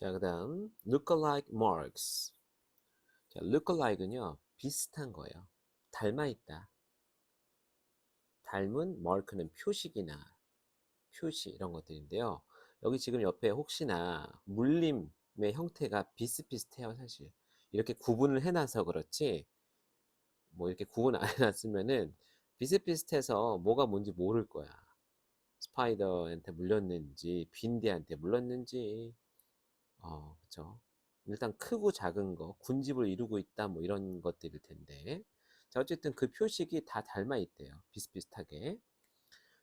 자, 그 다음 lookalike marks. 자, lookalike는요 비슷한 거예요. 닮아 있다. 닮은 mark는 표식이나 표시 이런 것들인데요. 여기 지금 옆에 혹시나 물림의 형태가 비슷비슷해요. 사실 이렇게 구분을 해놔서 그렇지 뭐 이렇게 구분 안 해놨으면은 비슷비슷해서 뭐가 뭔지 모를 거야. 스파이더한테 물렸는지 빈디한테 물렸는지 그쵸. 일단 크고 작은 거, 군집을 이루고 있다, 뭐 이런 것들일 텐데. 자, 어쨌든 그 표식이 다 닮아 있대요. 비슷비슷하게.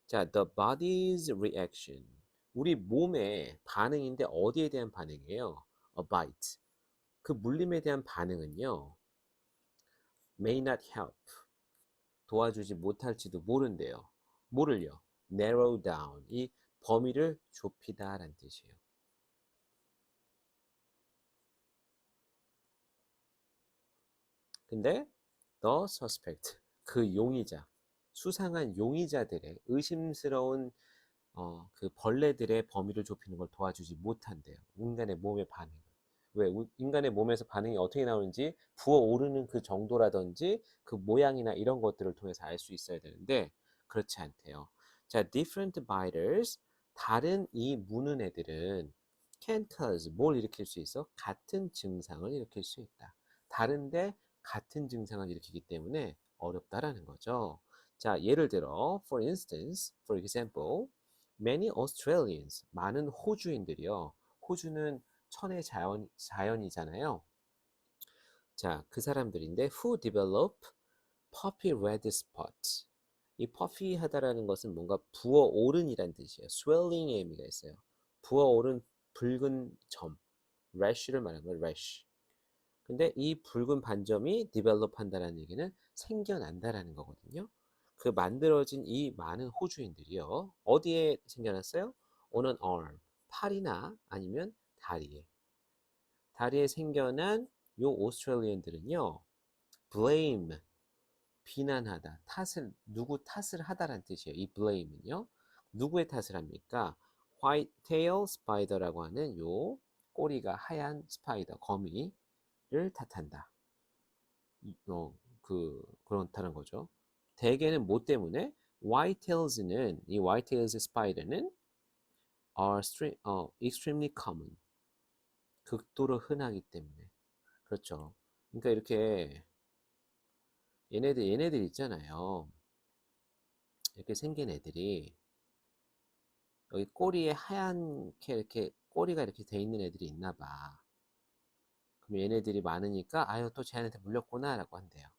자, the body's reaction. 우리 몸의 반응인데 어디에 대한 반응이에요? A bite. 그 물림에 대한 반응은요, may not help. 도와주지 못할지도 모른대요. 뭐를요? narrow down. 이 범위를 좁히다 라는 뜻이에요. 근데 the suspect, 그 용의자, 수상한 용의자들의 의심스러운 그 벌레들의 범위를 좁히는 걸 도와주지 못한대요. 인간의 몸의 반응은. 왜? 인간의 몸에서 반응이 어떻게 나오는지 부어오르는 그 정도라든지 그 모양이나 이런 것들을 통해서 알 수 있어야 되는데 그렇지 않대요. 자, different biters, 다른 이 무는 애들은 can cause, 뭘 일으킬 수 있어? 같은 증상을 일으킬 수 있다. 다른데 같은 증상을 일으키기 때문에 어렵다라는 거죠. 자, 예를 들어 for instance, for example, many Australians, 많은 호주인들이요. 호주는 천의 자연이잖아요. 자, 그 사람들인데 who develop puffy red spots. 이 puffy하다라는 것은 뭔가 부어오른이란 뜻이에요. swelling의 의미가 있어요. 부어오른 붉은 점, rash를 말하는 거예요. rash. 근데 이 붉은 반점이 develop 한다는 얘기는 생겨난다라는 거거든요. 그 만들어진 이 많은 호주인들이요. 어디에 생겨났어요? On an arm. 팔이나 아니면 다리에. 다리에 생겨난 요 오스트레일리언들은요. blame, 비난하다. 탓을, 누구 탓을 하다라는 뜻이에요. 이 blame은요. 누구의 탓을 합니까? whitetail spider라고 하는 요 꼬리가 하얀 스파이더, 거미를 탓한다. 그렇다는 거죠. 대개는 뭐 때문에? whitetails는, 이 whitetails spider는 extremely common. 극도로 흔하기 때문에. 그렇죠. 그러니까 이렇게 얘네들 있잖아요. 이렇게 생긴 애들이 여기 꼬리에 하얀게 이렇게 꼬리가 이렇게 돼 있는 애들이 있나 봐. 그럼 얘네들이 많으니까 아유 또 쟤한테 물렸구나라고 한대요.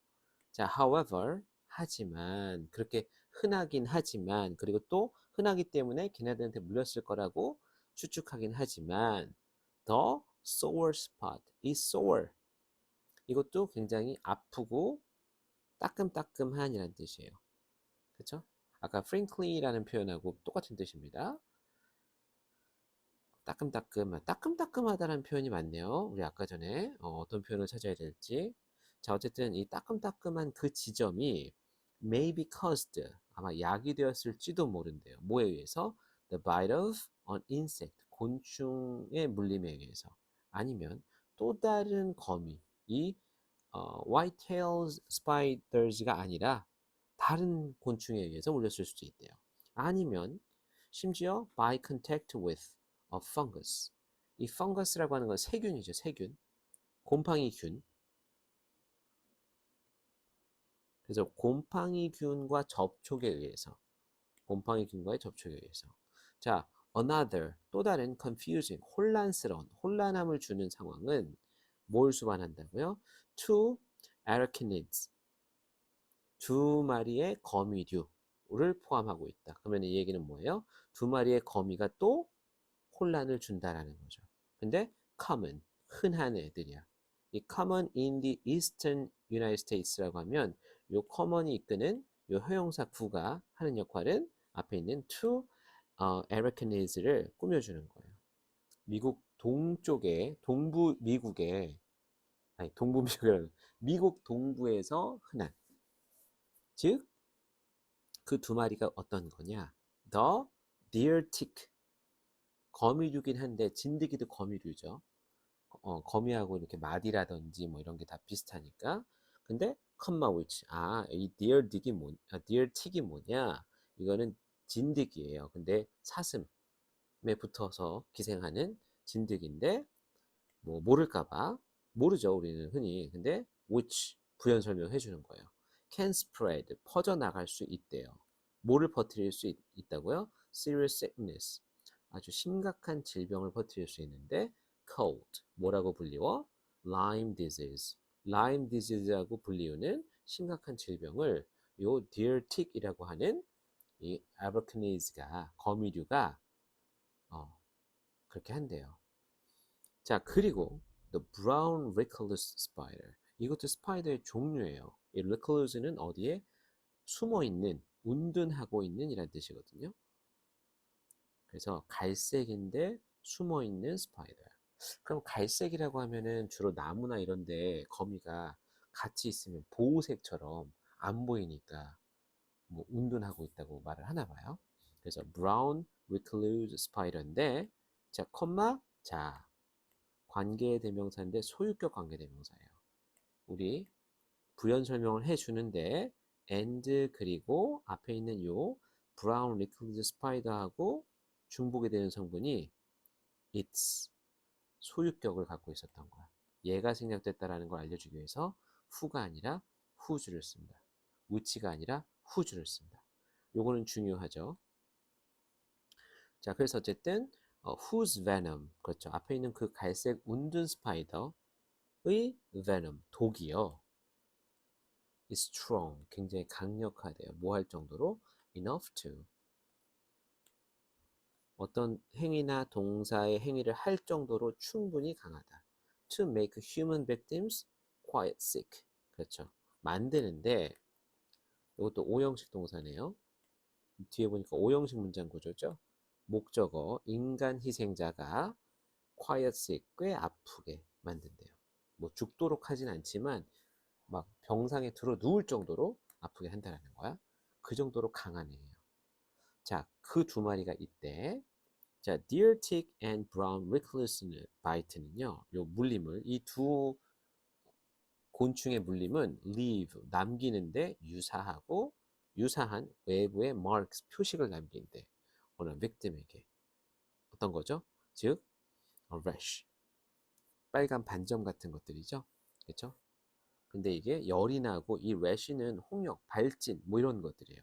자, however, 하지만 그렇게 흔하긴 하지만 그리고 또 흔하기 때문에 걔네들한테 물렸을 거라고 추측하긴 하지만 the sore spot, 이 sore 이것도 굉장히 아프고 따끔따끔한이라는 뜻이에요. 그렇죠? 아까 frankly라는 표현하고 똑같은 뜻입니다. 따끔따끔하다는 표현이 맞네요. 우리 아까 전에 어떤 표현을 찾아야 될지. 자, 어쨌든 이 따끔따끔한 그 지점이 may be caused, 아마 약이 되었을지도 모른대요. 뭐에 의해서? The bite of an insect, 곤충의 물림에 의해서. 아니면 또 다른 거미, 이 white-tailed spiders가 아니라 다른 곤충에 의해서 물렸을 수도 있대요. 아니면 심지어 by contact with a fungus. 이 펑거스라고 하는 건 세균이죠. 세균. 곰팡이균. 그래서 곰팡이균과 접촉에 의해서 곰팡이균과의 접촉에 의해서 자, another 또 다른 confusing 혼란스러운 혼란함을 주는 상황은 뭘 수반한다고요? two arachnids 두 마리의 거미류를 포함하고 있다. 그러면 이 얘기는 뭐예요? 두 마리의 거미가 또 혼란을 준다라는 거죠. 근데 common, 흔한 애들이야. 이 common in the eastern United States라고 하면 요 common이 이끄는 요 형용사 구가 하는 역할은 앞에 있는 to Americanis를 꾸며주는 거예요. 미국 동쪽에 동부 미국에 아니 동부 미국이 미국 동부에서 흔한 즉 그 두 마리가 어떤 거냐? The deer tick 거미류긴 한데 진드기도 거미류죠. 거미하고 이렇게 마디라든지 뭐 이런 게 다 비슷하니까. 근데 컴마 which 이 deer 틱이 뭐냐? 이거는 진드기예요. 근데 사슴에 붙어서 기생하는 진드기인데 뭐 모를까봐 모르죠 우리는 흔히. 근데 which 부연 설명해 주는 거예요. can spread 퍼져나갈 수 있대요. 뭐를 퍼뜨릴 수 있다고요? serious sickness 아주 심각한 질병을 퍼뜨릴 수 있는데 cold 뭐라고 불리워? Lyme disease Lyme disease하고 불리우는 심각한 질병을 요 deer tick이라고 하는 이 아브라카니즈가 거미류가 그렇게 한대요. 자, 그리고 the brown recluse spider. 이것도 스파이더의 종류예요. 이 recluse는 어디에 숨어 있는, 운둔하고 있는 이란 뜻이거든요. 그래서 갈색인데 숨어 있는 스파이더. 그럼 갈색이라고 하면은 주로 나무나 이런 데 거미가 같이 있으면 보호색처럼 안 보이니까 뭐 운둔하고 있다고 말을 하나 봐요. 그래서 brown recluse spider인데 자, 콤마 자, 관계 대명사인데 소유격 관계 대명사예요. 우리 부연 설명을 해주는데 and 그리고 앞에 있는 요 brown recluse spider하고 중복이 되는 성분이 its 소유격을 갖고 있었던 거야. 얘가 생략됐다라는 걸 알려주기 위해서 who가 아니라 whose를 씁니다. which가 아니라 whose를 씁니다. 요거는 중요하죠. 자, 그래서 어쨌든 whose venom 그렇죠. 앞에 있는 그 갈색 운둔 스파이더의 venom 독이요. is strong 굉장히 강력하대요. 뭐 할 정도로 enough to 어떤 행위나 동사의 행위를 할 정도로 충분히 강하다. to make human victims quite sick 그렇죠. 만드는데 이것도 오형식 동사네요. 뒤에 보니까 오형식 문장 구조죠. 목적어 인간 희생자가 quiet sick 꽤 아프게 만든대요. 뭐 죽도록 하진 않지만 막 병상에 들어 누울 정도로 아프게 한다는 거야. 그 정도로 강한 애예요. 자, 그 두 마리가 있대. 자, deer tick and brown recluse bite는요. 요 물림을 이 두 곤충의 물림은 leave 남기는데 유사한 외부의 marks 표식을 남기는데 어느 victim에게 어떤 거죠? 즉 rash 빨간 반점 같은 것들이죠. 그렇죠? 근데 이게 열이 나고 이 rash는 홍역, 발진 뭐 이런 것들이에요.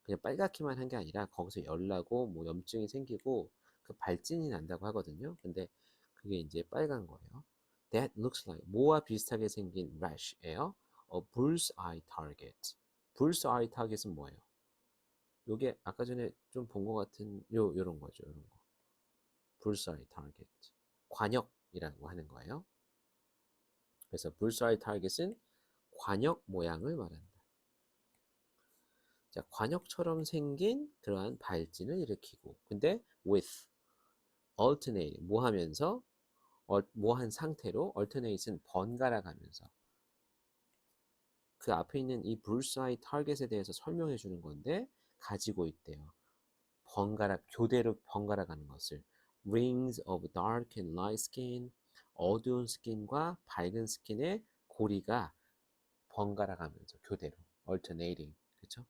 그냥 빨갛기만 한 게 아니라 거기서 열 나고 뭐 염증이 생기고 그 발진이 난다고 하거든요. 근데 그게 이제 빨간 거예요. That looks like 뭐와 비슷하게 생긴 rash예요. A bullseye target. bullseye target은 뭐예요? 요게 아까 전에 좀 본 것 같은 요런 거죠. 요런 거. bullseye target. 관역이라고 하는 거예요. 그래서 bullseye target은 관역 모양을 말한다. 자, 관역처럼 생긴 그러한 발진을 일으키고 근데 with alternate 뭐 하면서 뭐한 상태로 alternate은 번갈아 가면서 그 앞에 있는 이 bullseye target에 대해서 설명해 주는 건데 가지고 있대요. 교대로 번갈아 가는 것을 rings of dark and light skin 어두운 스킨과 밝은 스킨의 고리가 번갈아 가면서 교대로 alternating 그렇죠?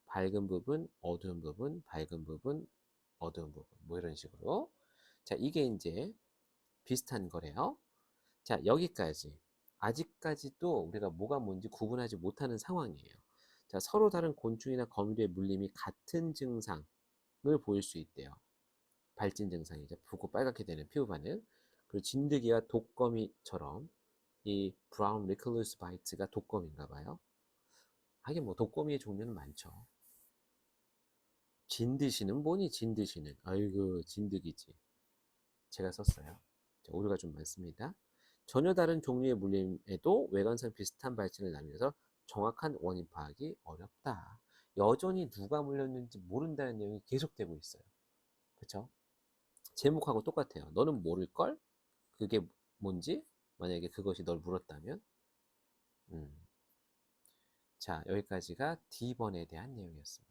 밝은 부분, 어두운 부분, 밝은 부분, 어두운 부분 뭐 이런 식으로 자 이게 이제 비슷한 거래요. 자 여기까지 아직까지도 우리가 뭐가 뭔지 구분하지 못하는 상황이에요. 자 서로 다른 곤충이나 거미류의 물림이 같은 증상을 보일 수 있대요. 발진 증상이죠. 붉고 빨갛게 되는 피부 반응. 그리고 진드기와 독거미처럼 이 브라운 리클루스 바이트가 독거미인가 봐요. 하긴 뭐 독거미의 종류는 많죠. 진드시는 뭐니 진드시는 아이고 진드기지 제가 썼어요. 자, 오류가 좀 많습니다. 전혀 다른 종류의 물림에도 외관상 비슷한 발진을 남겨서 정확한 원인 파악이 어렵다. 여전히 누가 물렸는지 모른다는 내용이 계속되고 있어요. 그쵸? 제목하고 똑같아요. 너는 모를걸? 그게 뭔지? 만약에 그것이 널 물었다면? 자, 여기까지가 D번에 대한 내용이었습니다.